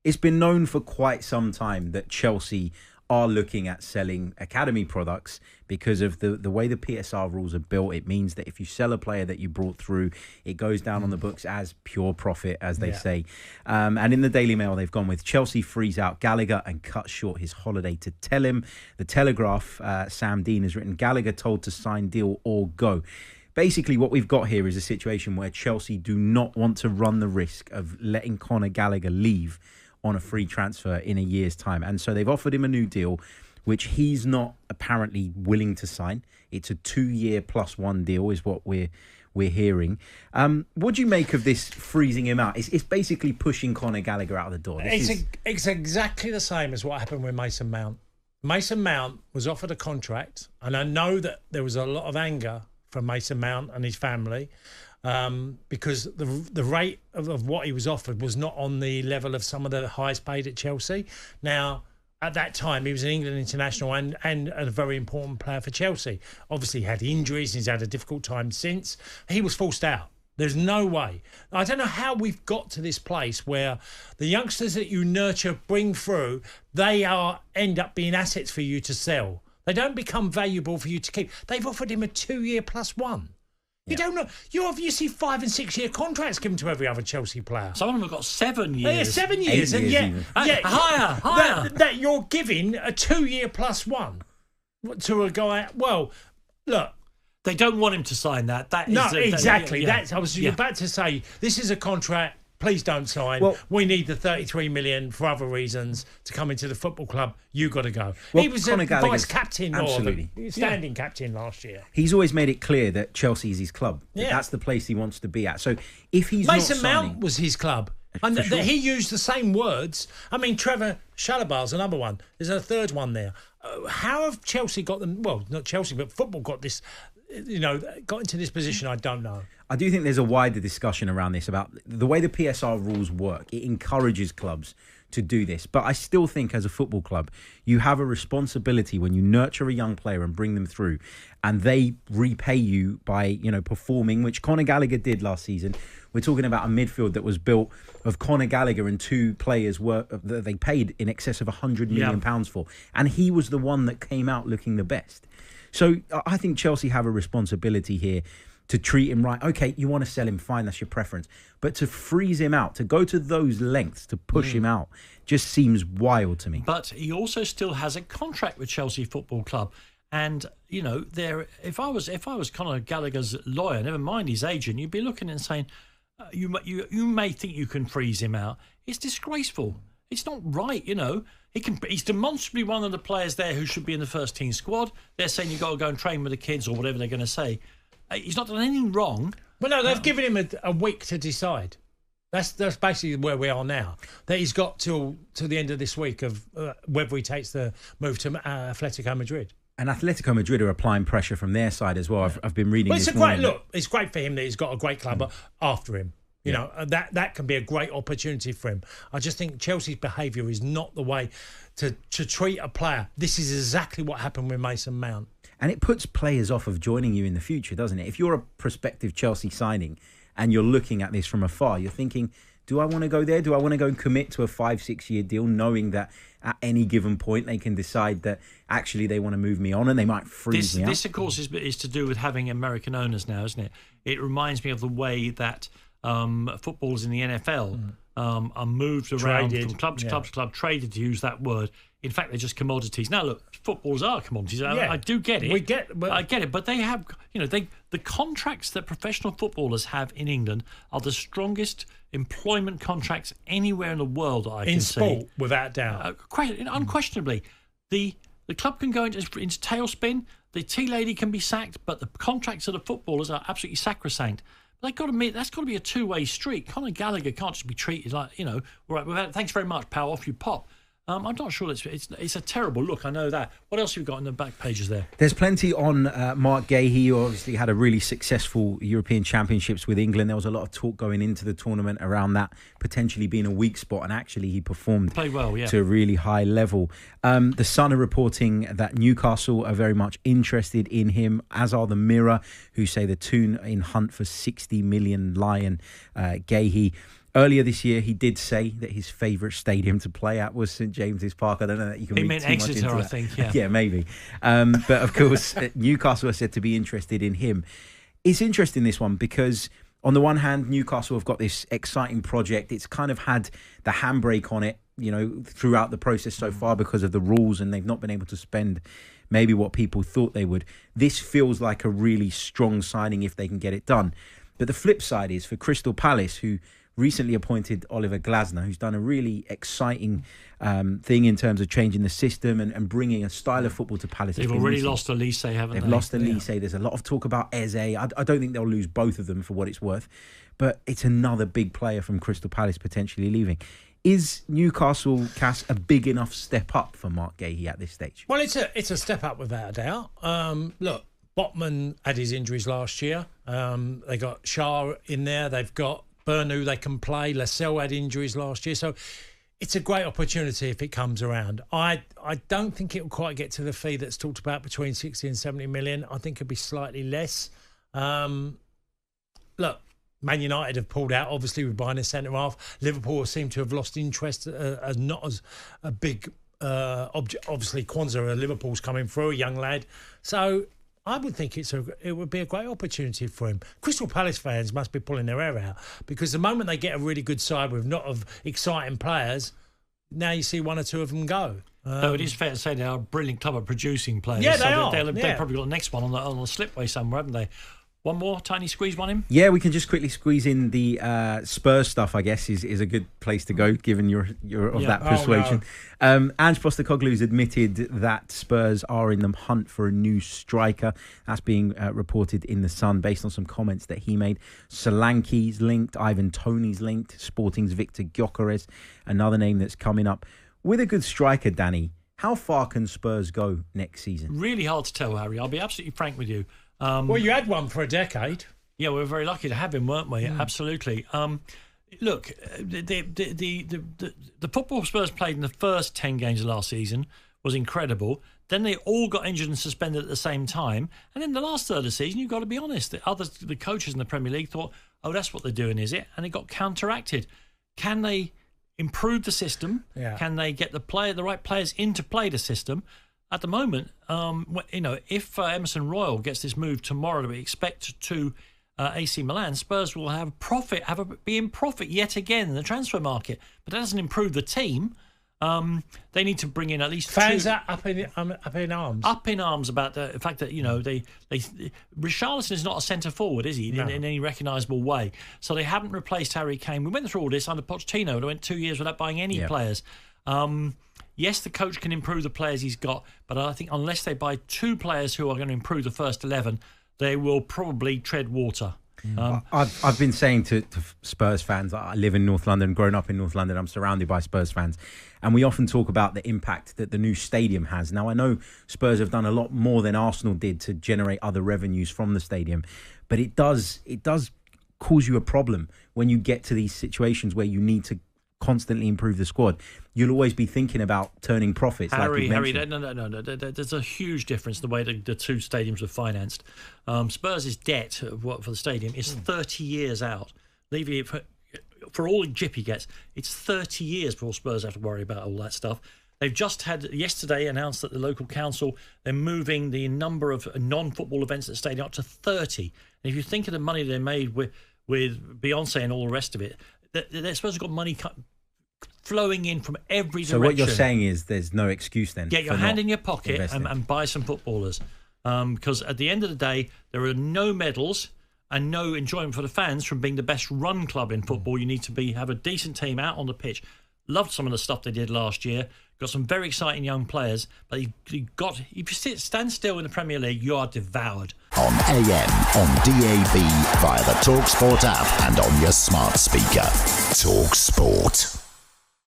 It's been known for quite some time that Chelsea are looking at selling academy products because of the way the PSR rules are built. It means that if you sell a player that you brought through, it goes down on the books as pure profit, as they say. And in the Daily Mail, they've gone with Chelsea frees out Gallagher and cuts short his holiday to tell him. The Telegraph, Sam Dean has written, Gallagher told to sign deal or go. Basically, what we've got here is a situation where Chelsea do not want to run the risk of letting Conor Gallagher leave on a free transfer in a year's time. And so they've offered him a new deal, which he's not apparently willing to sign. It's a 2-year +1 deal is what we're hearing. What do you make of this freezing him out? It's basically pushing Conor Gallagher out of the door. It's exactly the same as what happened with Mason Mount. Mason Mount was offered a contract, and I know that there was a lot of anger from Mason Mount and his family, because the rate of what he was offered was not on the level of some of the highest paid at Chelsea. Now, at that time, he was an England international and a very important player for Chelsea. Obviously, he had injuries and he's had a difficult time since. He was forced out. There's no way. I don't know how we've got to this place where the youngsters that you nurture, bring through, they end up being assets for you to sell. They don't become valuable for you to keep. They've offered him a 2-year +1. You don't know. You obviously 5- and 6-year contracts given to every other Chelsea player. Some of them have got 7 years. Yeah, 7 years, and higher. That you're giving a 2-year +1 to a guy. Well, look, they don't want him to sign that. Exactly. I was about to say, this is a contract. Please don't sign. Well, we need the 33 million for other reasons to come into the football club. You got to go. He was a vice captain or standing captain last year. He's always made it clear that Chelsea is his club. That's the place he wants to be at. So if he's Mason not signing, Mount was his club. And he used the same words. I mean, Trevor Shalabar's another one. There's a third one there. How have Chelsea got them? Well, not Chelsea, but football got this. Got into this position, I don't know. I do think there's a wider discussion around this about the way the PSR rules work. It encourages clubs to do this. But I still think as a football club, you have a responsibility when you nurture a young player and bring them through and they repay you by, performing, which Conor Gallagher did last season. We're talking about a midfield that was built of Conor Gallagher and 2 players that they paid in excess of £100 million for. And he was the one that came out looking the best. So I think Chelsea have a responsibility here to treat him right. Okay, you want to sell him, fine, that's your preference. But to freeze him out, to go to those lengths to push him out, just seems wild to me. But he also still has a contract with Chelsea Football Club. And, if I was Conor Gallagher's lawyer, never mind his agent, you'd be looking and saying, you may think you can freeze him out. It's disgraceful. It's not right, He's demonstrably one of the players there who should be in the first team squad. They're saying you've got to go and train with the kids or whatever they're going to say. He's not done anything wrong. Well, no, they've given him a week to decide. That's basically where we are now. That he's got till the end of this week of whether he takes the move to Atletico Madrid. And Atletico Madrid are applying pressure from their side as well. I've been reading this morning. It's great for him that he's got a great club after him. That can be a great opportunity for him. I just think Chelsea's behaviour is not the way to treat a player. This is exactly what happened with Mason Mount. And it puts players off of joining you in the future, doesn't it? If you're a prospective Chelsea signing and you're looking at this from afar, you're thinking, do I want to go there? Do I want to go and commit to a 5-6 year deal, knowing that at any given point they can decide that actually they want to move me on and they might freeze me out? This, of course, is to do with having American owners now, isn't it? It reminds me of the way that footballers in the NFL are moved around from club to club to club, traded, to use that word. In fact, they're just commodities. Now, look, footballers are commodities. I do get it. I get it. But they have, the contracts that professional footballers have in England are the strongest employment contracts anywhere in the world I can see. In sport, without doubt. Unquestionably. The club can go into tailspin. The tea lady can be sacked, but the contracts of the footballers are absolutely sacrosanct. That's got to be a two-way street. Conor Gallagher can't just be treated like, all right, thanks very much, pal, off you pop. I'm not sure it's a terrible look, I know that. What else have you got in the back pages there? There's plenty on Mark Guehi, who obviously had a really successful European Championships with England. There was a lot of talk going into the tournament around that potentially being a weak spot, and actually he performed played well, to a really high level. The Sun are reporting that Newcastle are very much interested in him, as are the Mirror, who say the two in hunt for 60 million Lion Guehi. Earlier this year, he did say that his favourite stadium to play at was St James's Park. I don't know that you can. He read meant too much Exeter, into I that. think. Yeah, yeah, maybe. But of course, Newcastle are said to be interested in him. It's interesting, this one, because on the one hand, Newcastle have got this exciting project. It's kind of had the handbrake on it, throughout the process so far because of the rules, and they've not been able to spend maybe what people thought they would. This feels like a really strong signing if they can get it done. But the flip side is for Crystal Palace, who recently appointed Oliver Glasner, who's done a really exciting thing in terms of changing the system and bringing a style of football to Palace. They've already lost Elise, haven't they? They've lost Elise. There's a lot of talk about Eze. I don't think they'll lose both of them for what it's worth. But it's another big player from Crystal Palace potentially leaving. Is Newcastle, Cass, a big enough step up for Mark Guehi at this stage? Well, it's a step up without a doubt. Look, Botman had his injuries last year. They got Shah in there. They've got Burnu, they can play. Lascelles had injuries last year. So it's a great opportunity if it comes around. I don't think it will quite get to the fee that's talked about between 60 and 70 million. I think it'll be slightly less. Look, Man United have pulled out, obviously, with buying a centre-half. Liverpool seem to have lost interest as not as a big object. Obviously, Kwanzaa, Liverpool's coming through, a young lad. So I would think it would be a great opportunity for him. Crystal Palace fans must be pulling their hair out, because the moment they get a really good side with not of exciting players, now you see one or two of them go. Though it is fair to say they are a brilliant club at producing players. Yeah, they are. They've probably got the next one on the slipway somewhere, haven't they? One more tiny squeeze one in? Yeah, we can just quickly squeeze in the Spurs stuff, I guess, is a good place to go, given you're of that persuasion. Ange Postecoglou's admitted that Spurs are in the hunt for a new striker. That's being reported in The Sun based on some comments that he made. Solanke's linked, Ivan Toney's linked, Sporting's Victor Gyökeres, another name that's coming up. With a good striker, Danny, how far can Spurs go next season? Really hard to tell, Harry. I'll be absolutely frank with you. Well, you had one for a decade. Yeah, we were very lucky to have him, weren't we? Absolutely. Look, the football Spurs played in the first 10 games of last season was incredible. Then they all got injured and suspended at the same time. And then the last third of the season, you've got to be honest, the coaches in the Premier League thought, oh, that's what they're doing, is it? And it got counteracted. Can they improve the system? Yeah. Can they get the right players in to play the system? At the moment, if Emerson Royal gets this move tomorrow that we expect to AC Milan, Spurs will be in profit yet again in the transfer market. But that doesn't improve the team. They need to bring in at least fans are up in arms. Up in arms about the fact that Richarlison is not a centre forward, is he? No. In any recognisable way. So they haven't replaced Harry Kane. We went through all this under Pochettino. They went 2 years without buying any players. Yes, the coach can improve the players he's got, but I think unless they buy two players who are going to improve the first 11, they will probably tread water. I've been saying to Spurs fans, I live in North London, grown up in North London, I'm surrounded by Spurs fans, and we often talk about the impact that the new stadium has. Now, I know Spurs have done a lot more than Arsenal did to generate other revenues from the stadium, but it does cause you a problem when you get to these situations where you need to constantly improve the squad. You'll always be thinking about turning profits. Harry, no. There's a huge difference in the way the two stadiums were financed. Spurs' debt for the stadium is 30 years out. Leaving it for all the jip he gets, it's 30 years before Spurs have to worry about all that stuff. They've just had yesterday announced that the local council, they're moving the number of non-football events at the stadium up to 30. And if you think of the money they made with Beyonce and all the rest of it, they're supposed to have got money flowing in from every direction. So what you're saying is there's no excuse then? Get your hand in your pocket and buy some footballers. Because at the end of the day, there are no medals and no enjoyment for the fans from being the best run club in football. You need to have a decent team out on the pitch. Loved some of the stuff they did last year. Got some very exciting young players. But if you stand still in the Premier League, you are devoured. On AM, on DAB, via the talkSPORT app and on your smart speaker. talkSPORT.